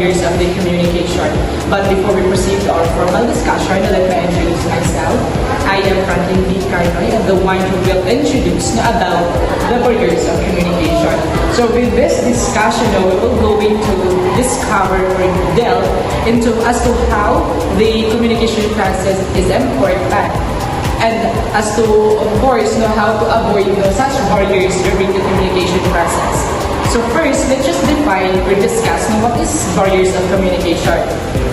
barriers of the communication. But before we proceed to our formal discussion, let me introduce myself. I am Franklin B. Carnoy, and the one who will introduce about the barriers of communication. So with this discussion, we will going to discover or delve into as to how the communication process is important, and as to, of course, know how to avoid such barriers during the communication process. So first, let's just define or discuss what is barriers of communication.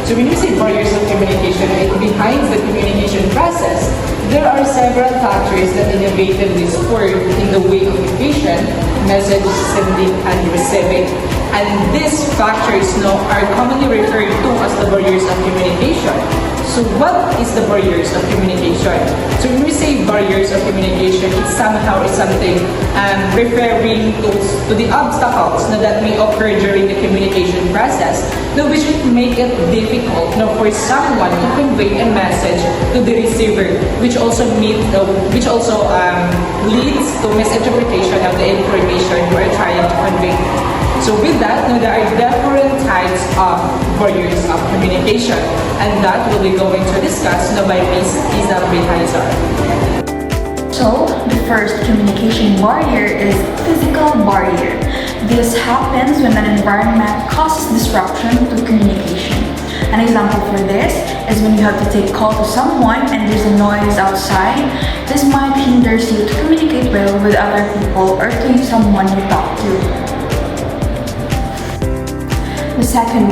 So when we say barriers of communication, behind the communication process, there are several factors that innovatively spurred in the way of communication, message sending and receiving. And these factors are commonly referred to as the barriers of communication. So what is the barriers of communication? So when we say barriers of communication, it somehow is something referring to the obstacles that may occur during the communication process, which would make it difficult for someone to convey a message to the receiver, which also leads to misinterpretation of the information you are trying to convey. So with that, there are different types of barriers of communication, and that will be going to discuss by Ms. Isa Behizar. So, the first communication barrier is physical barrier. This happens when an environment causes disruption to communication. An example for this is when you have to take call to someone and there's a noise outside. This might hinder you to communicate well with other people or to someone you talk to. The second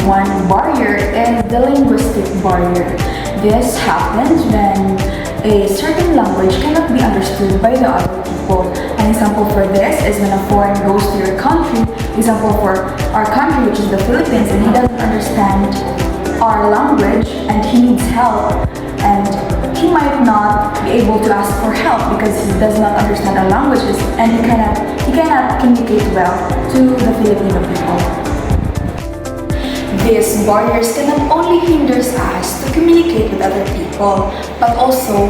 barrier is the linguistic barrier. This happens when a certain language cannot be understood by the other people. An example for this is when a foreign goes to your country, example for our country, which is the Philippines, and he doesn't understand our language and he needs help, and he might not be able to ask for help because he does not understand our languages and he cannot communicate well to the Filipino people. These barriers cannot only hinder us to communicate with other people, but also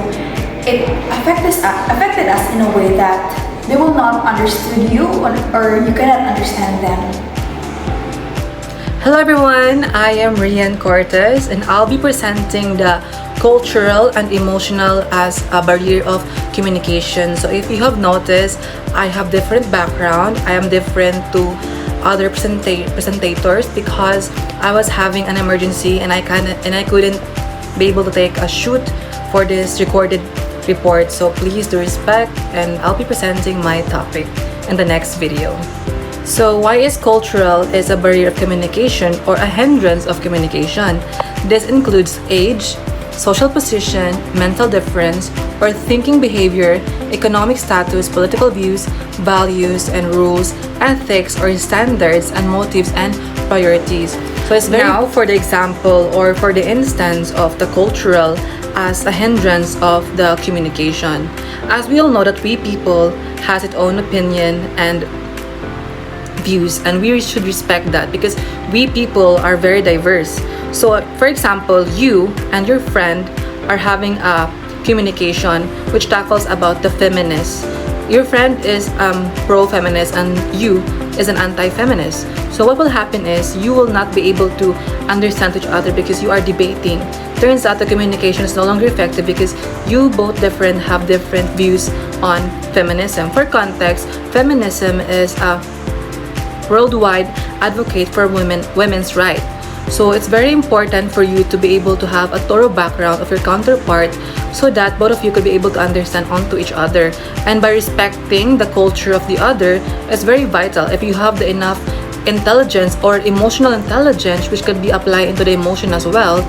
it affected us in a way that they will not understand you or you cannot understand them. Hello everyone, I am Rian Cortez and I'll be presenting the cultural and emotional as a barrier of communication. So if you have noticed, I have different background. I am different to other presentators because I was having an emergency and I couldn't be able to take a shoot for this recorded report. So please do respect, and I'll be presenting my topic in the next video. So why is cultural is a barrier of communication or a hindrance of communication? This includes age, social position, mental difference, or thinking behavior, economic status, political views, values and rules, ethics or standards, and motives and priorities. So it's now for the example or for the instance of the cultural as a hindrance of the communication. As we all know that we people has its own opinion and views, and we should respect that because we people are very diverse. So for example, you and your friend are having a communication which tackles about the feminist. Your friend is pro-feminist and you is an anti-feminist. So what will happen is you will not be able to understand each other because you are debating. Turns out the communication is no longer effective because you both have different views on feminism. For context, feminism is a worldwide advocate for women's rights. So it's very important for you to be able to have a thorough background of your counterpart so that both of you could be able to understand onto each other. And by respecting the culture of the other is very vital. If you have the enough intelligence or emotional intelligence which could be applied into the emotion as well,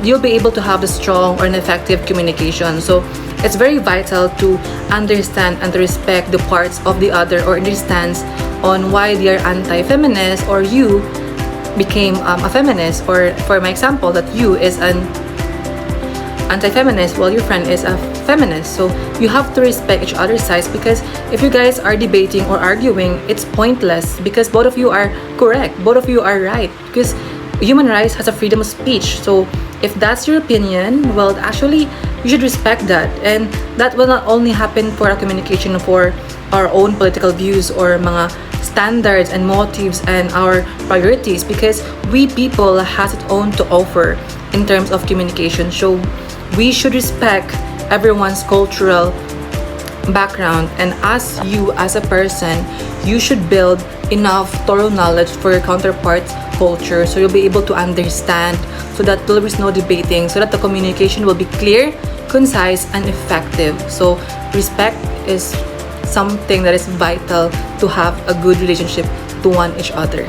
you'll be able to have a strong or an effective communication. So it's very vital to understand and to respect the parts of the other or understand on why they are anti-feminist or you became a feminist, or for my example that you is an anti-feminist while your friend is a feminist. So you have to respect each other's sides, because if you guys are debating or arguing, it's pointless because both of you are correct, both of you are right, because human rights has a freedom of speech. So if that's your opinion, well, actually you should respect that, and that will not only happen for a communication for our own political views or mga standards and motives and our priorities, because we people has its own to offer in terms of communication. So we should respect everyone's cultural background, and as you as a person, you should build enough thorough knowledge for your counterpart's culture, so you'll be able to understand, so that there is no debating, so that the communication will be clear, concise, and effective. So respect is something that is vital to have a good relationship to one each other.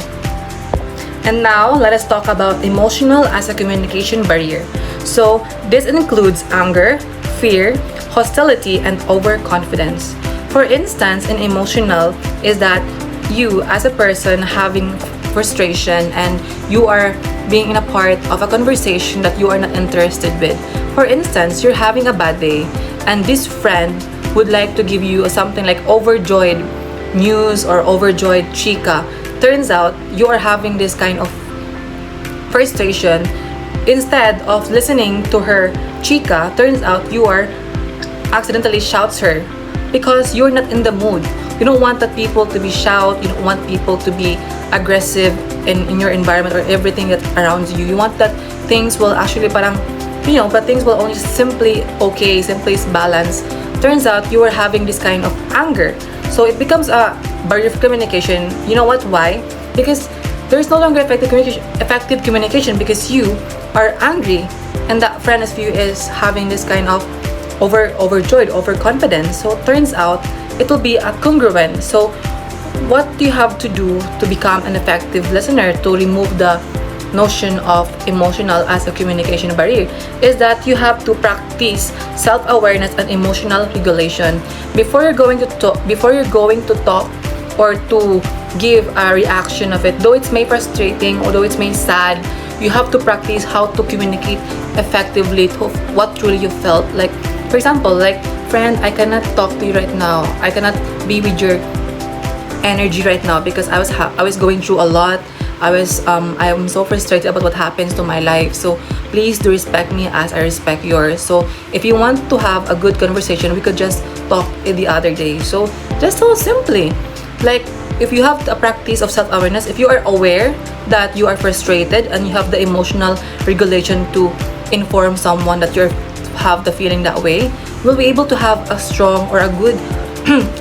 And now let us talk about emotional as a communication barrier. So this includes anger, fear, hostility, and overconfidence. For instance, in emotional is that you as a person having frustration and you are being in a part of a conversation that you are not interested with. For instance, you're having a bad day and this friend would like to give you something like overjoyed news or overjoyed chica. Turns out you are having this kind of frustration. Instead of listening to her chica, turns out you are accidentally shouts her because you're not in the mood. You don't want that people to be shout, you don't want people to be aggressive in your environment or everything that around you. You want that things will actually parang, you know, but things will only simply okay, simply balance. Turns out you are having this kind of anger. So it becomes a barrier of communication. You know what? Why? Because there's no longer effective communication because you are angry and that friend of you is having this kind of overjoyed, overconfident. So it turns out it will be a congruent. So what you have to do to become an effective listener, to remove the notion of emotional as a communication barrier, is that you have to practice self-awareness and emotional regulation before you're going to talk or to give a reaction of it. Though it's may frustrating, although it's may sad, you have to practice how to communicate effectively to what truly you felt. Like for example, like, friend, I cannot talk to you right now, I cannot be with your energy right now because I was going through a lot. I am so frustrated about what happens to my life, so please do respect me as I respect yours. So if you want to have a good conversation, we could just talk the other day. So just so simply, like, if you have a practice of self-awareness, if you are aware that you are frustrated and you have the emotional regulation to inform someone that you have the feeling that way, we'll be able to have a strong or a good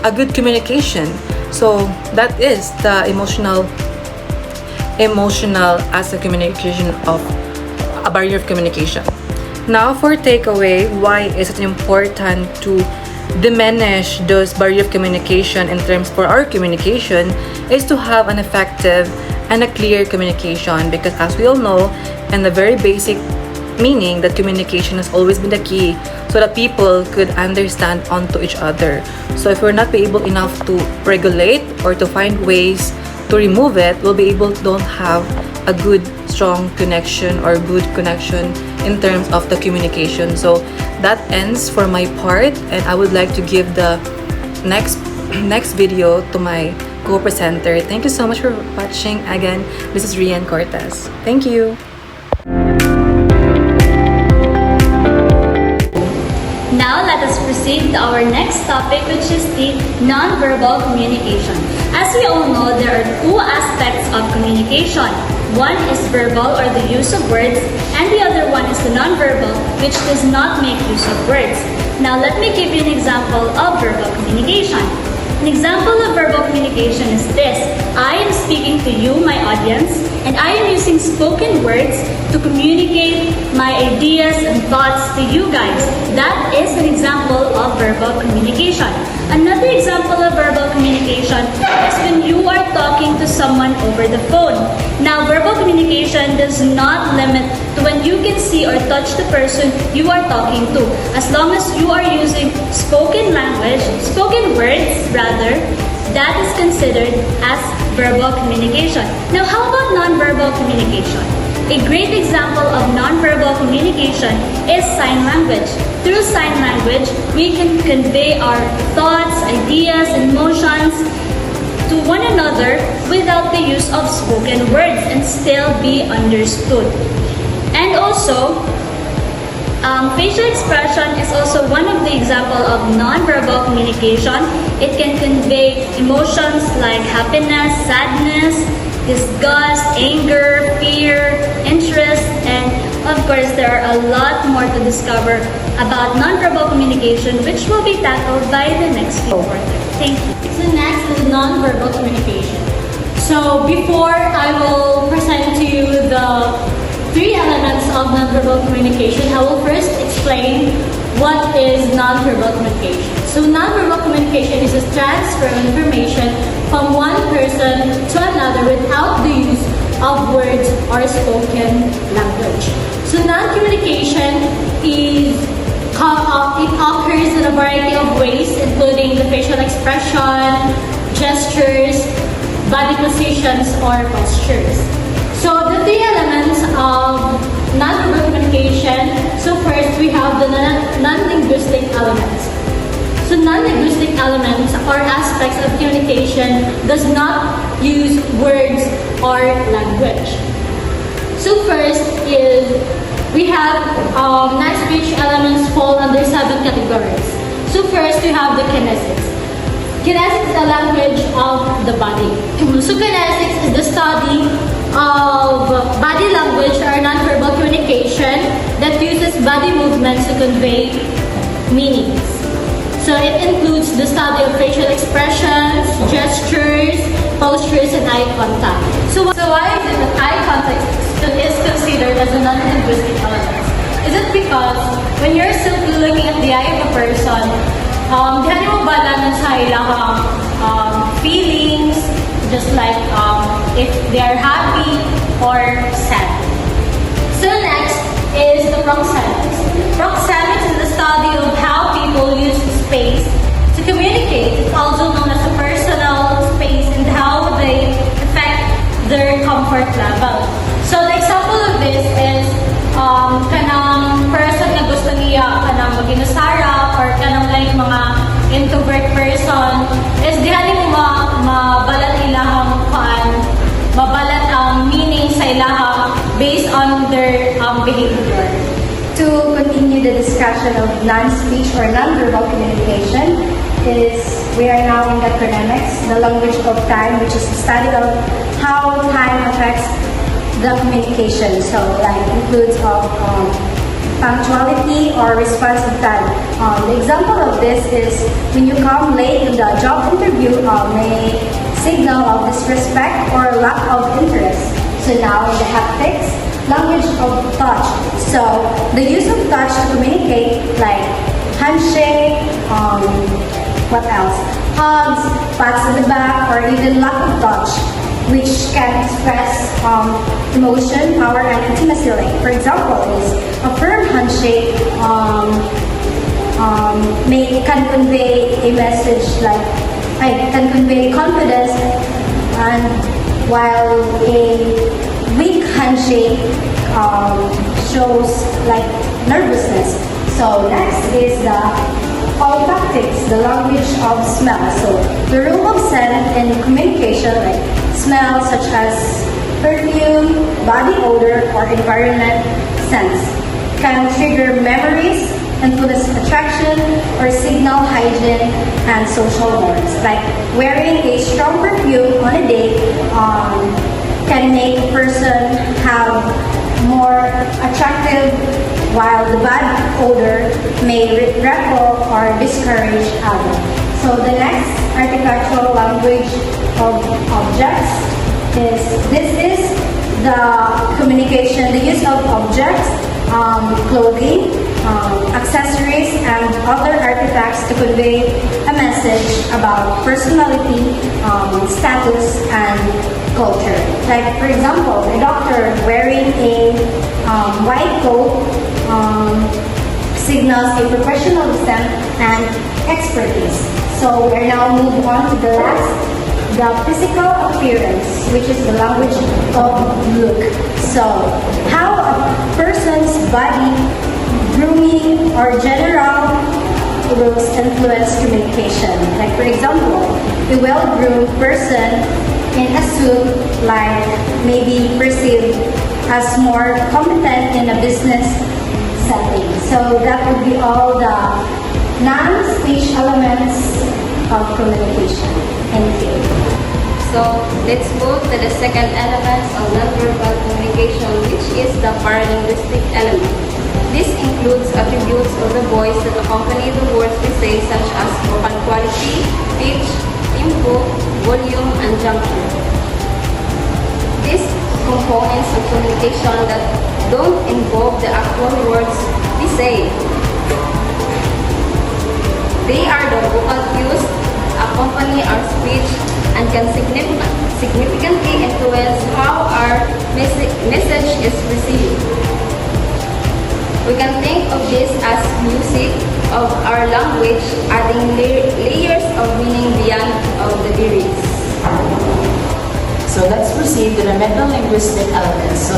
a good communication. So that is the emotional as a communication of a barrier of communication. Now for takeaway, why is it important to diminish those barrier of communication in terms for our communication is to have an effective and a clear communication, because as we all know, in the very basic meaning that communication has always been the key so that people could understand onto each other. So if we're not be able enough to regulate or to find ways to remove it, we'll be able to don't have a good strong connection or good connection in terms of the communication. So that ends for my part, and I would like to give the next video to my co-presenter. Thank you so much for watching. Again, this is Rian Cortez. Thank you. Now let us proceed to our next topic, which is the nonverbal communication. As we all know, there are two aspects of communication. One is verbal or the use of words, and the other one is the nonverbal, which does not make use of words. Now let me give you an example of verbal communication. An example of verbal communication is this. I am speaking to you, my audience, and I am using spoken words to communicate my ideas and thoughts to you guys. That is an example of verbal communication. Another example of verbal communication is when you are talking to someone over the phone. Now, verbal communication does not limit to when you can see or touch the person you are talking to. As long as you are using spoken words rather, that is considered as verbal communication. Now, how about nonverbal communication? A great example of nonverbal communication is sign language. Through sign language, we can convey our thoughts, ideas, and emotions to one another without the use of spoken words and still be understood. And also, Facial expression is also one of the example of nonverbal communication. It can convey emotions like happiness, sadness, disgust, anger, fear, interest, and of course there are a lot more to discover about nonverbal communication, which will be tackled by the next few quarters. Thank you. So next is nonverbal communication. So before I will present to you the three elements of nonverbal communication, I will first explain what is nonverbal communication. So nonverbal communication is a transfer of information from one person to another without the use of words or spoken language. So non-communication is it occurs in a variety of ways, including the facial expression, gestures, body positions, or postures. So the three elements of nonverbal communication. So first we have the non-linguistic elements. So non-linguistic elements or aspects of communication does not use words or language. So first is we have non-speech elements fall under 7 categories. So first we have the kinesics. Kinesics is a language of the body. So kinesics is the study of body language or nonverbal communication that uses body movements to convey meanings. So it includes the study of facial expressions, gestures, postures, and eye contact. So why is it that eye contact is considered as a non-linguistic element? Is it because when you're simply looking at the eye of a person, di mo balanan sa ilang feelings, just like if they are happy or sad. So next is the proxemics. Proxemics is the study of how people use space to communicate. It's also known as a personal space and how they affect their comfort level. So the example of this is kanang person na gusto niya kanang maginasara or kanang like mga introvert person is dihaning mabalat ilahang mabalat ang meaning sa ilahang based on their behavior. To continue the discussion of non-speech or non-verbal communication is we are now in the chronemics, the language of time, which is the study of how time affects the communication. So like includes of punctuality or responsive time. The example of this is when you come late to the job interview, may signal of disrespect or lack of interest. So now in the haptics, language of touch. So the use of touch to communicate, like handshake, what else? Hugs, pats on the back, or even lack of touch, which can express emotion, power, and intimacy. Like, for example, is a firm handshake can convey a message like can convey confidence, and while a weak handshake shows like nervousness. So next is the olfactics, the language of smell. So the role of scent in communication, like smells such as perfume, body odor, or environment sense, can trigger memories, influence attraction, or signal hygiene and social norms. Like wearing a strong perfume on a date can make a person have more attractive, while the bad odor may repel or discourage others. So the next architectural language of objects is the communication, the use of objects, clothing, accessories, and other artifacts to convey a message about personality, status, and culture. Like, for example, a doctor wearing a white coat signals a professionalism and expertise. So we're now moving on to the last, the physical appearance, which is the language of look. So how a person's body, grooming, or general rules influence communication. Like, for example, a well-groomed person in a suit may be perceived as more competent in a business setting. So that would be all the non-speech elements of communication. Thank you. So let's move to the second element of nonverbal communication, which is the paralinguistic element. This includes attributes of the voice that accompany the words we say, such as vocal quality, pitch, tempo, volume, and juncture. These components of communication that don't involve the actual words we say. They are the vocal cues, accompany our speech, and can significantly influence how our message is received. We can think of this as music of our language, adding layers of meaning beyond of the lyrics. So let's proceed to the meta-linguistic elements. So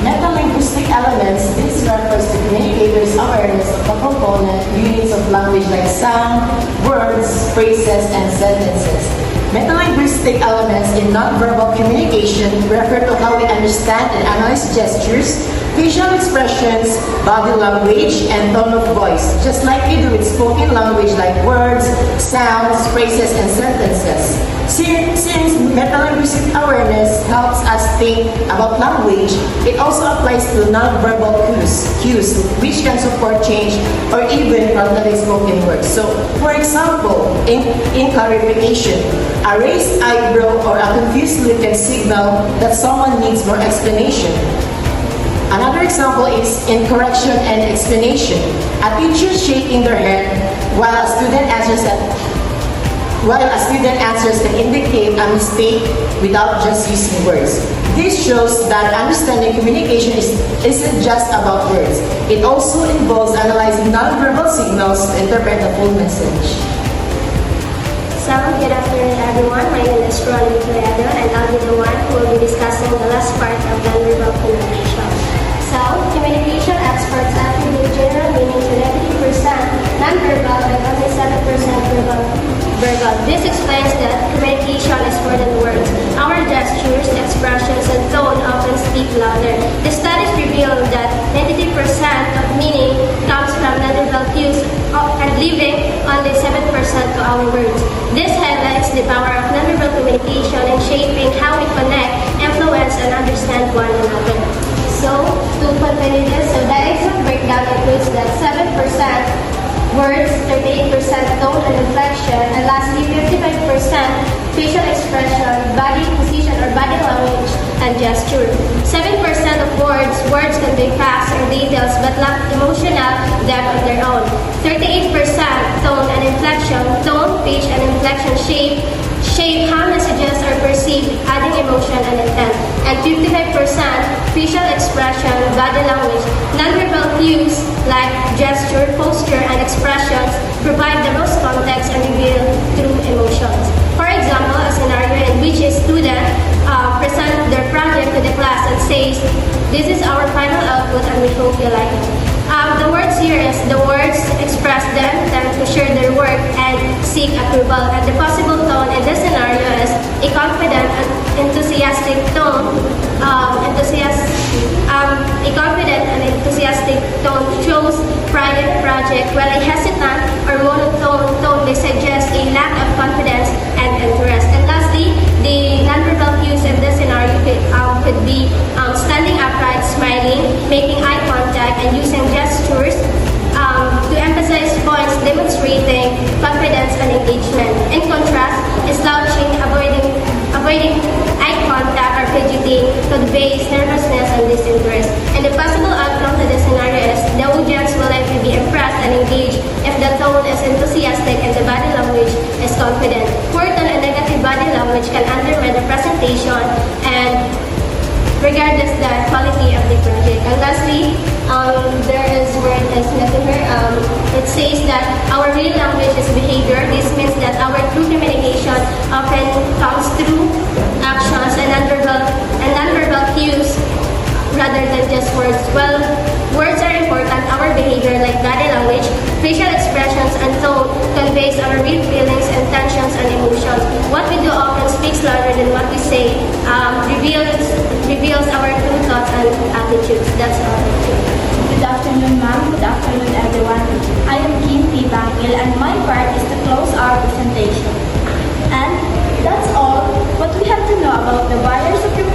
meta-linguistic elements, this refers to communicators' awareness of the component units of language like sound, words, phrases, and sentences. Meta-linguistic elements in nonverbal communication refer to how we understand and analyze gestures, facial expressions, body language, and tone of voice, just like we do with spoken language like words, sounds, phrases, and sentences. Since meta-linguistic awareness helps us think about language, it also applies to nonverbal cues, which can support change or even contradict spoken words. So, for example, in clarification, a raised eyebrow or a confused look can signal that someone needs more explanation. Another example is in correction and explanation. A teacher shaking their head while a student answers can indicate a mistake without just using words. This shows that understanding communication isn't just about words. It also involves analyzing nonverbal signals to interpret the full message. So, good afternoon everyone. My name is Ronnie Toledo and I'll be the one who will be discussing the last part of nonverbal communication. So, communication experts attribute general meaning to 90% nonverbal and only 7% verbal. This explains that communication is more than words. Our gestures, expressions, and tone often speak louder. The studies reveal that 93% of meaning comes from nonverbal cues and leaving only 7% to our words. This highlights the power of nonverbal communication in shaping how we connect, influence, and understand one another. So, to continue this, the exact breakdown includes that 7% words, 38% tone and inflection, and lastly 55% facial expression, body position or body language, and gesture. 7% of words convey facts or details but lack emotional depth of their own. 38% tone and inflection, tone, pitch, and inflection shape how messages are perceived, adding emotion and intent. And 55% facial expression, body language, nonverbal cues like gesture, posture, and expressions provide the most context and reveal true emotions. For example, a scenario in which a student presents their project to the class and says, "This is our final output and we hope you like it." The words here is the words express their intent to share their work and seek approval, and the possible tone in this scenario is a confident and enthusiastic tone. A confident and enthusiastic tone shows pride in the project, while a hesitant or monotone tone may suggest a lack of confidence and interest. And lastly, the nonverbal cues in this scenario could be standing upright, smiling, making eye contact, and using gestures to emphasize points demonstrating confidence and engagement. In contrast, slouching, avoiding eye contact, or fidgeting conveys nervousness and disinterest. And the possible outcome to this scenario is the audience will likely be impressed and engaged if the tone is enthusiastic and the body language is confident. Poor tone and negative body language can undermine the presentation and regardless the quality of the project. And lastly, there is word is missing here. It says that our real language is behavior. This means that our true communication often comes through actions and nonverbal cues rather than just words. Well, words are important. Our behavior, like body language, facial expressions, and tone, conveys our real feelings, intentions, and emotions. What we do often speaks louder than what we say, reveals our true thoughts and attitudes. That's all. Good afternoon, ma'am. Good afternoon, everyone. I am Kim P. Bangil, and my part is to close our presentation. And that's all what we have to know about the barriers of communication